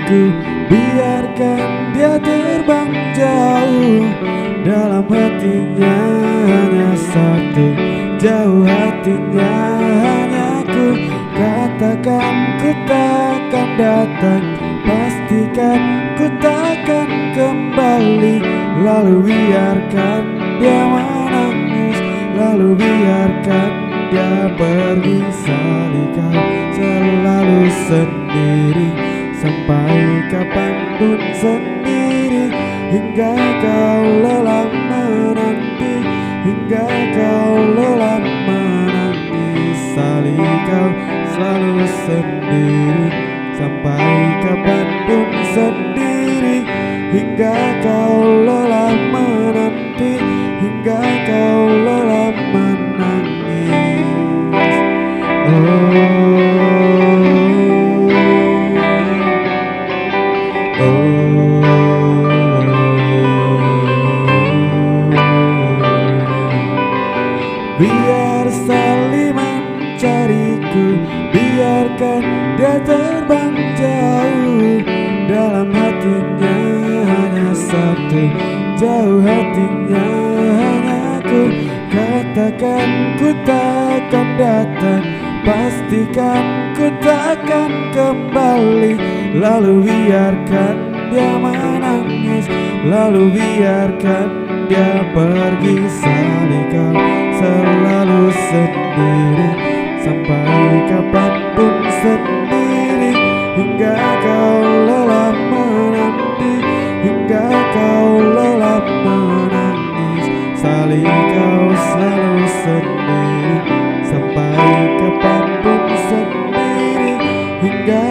cariku, biarkan dia terbang jauh. Dalam hatinya hanya satu, jauh hatinya hanya ku. Katakan ku takkan datang, pastikan ku takkan kembali. Lalu biarkan dia menangis, lalu biarkan dia pergi. Salih kau selalu sendiri, sampai kapanpun sendiri. Hingga kau lelah menanti, hingga kau lelah menangis. Salih kau selalu sendiri, sampai kapanpun sendiri. Hingga kau lelah menanti, hingga kau lelah menangis. Biar saling mencariku, biarkan dia terbang jauh. Dalam hatinya hanya satu, jauh hatinya hanya ku. Katakan ku takkan datang, pastikan ku takkan kembali. Lalu biarkan dia menangis, lalu biarkan dia pergi. Salih kau selalu sendiri, sampai kapanpun sendiri. Hingga kau lelah menanti, hingga kau lelah menangis. Salih kau selalu sendiri, sampai kapanpun sendiri. Hingga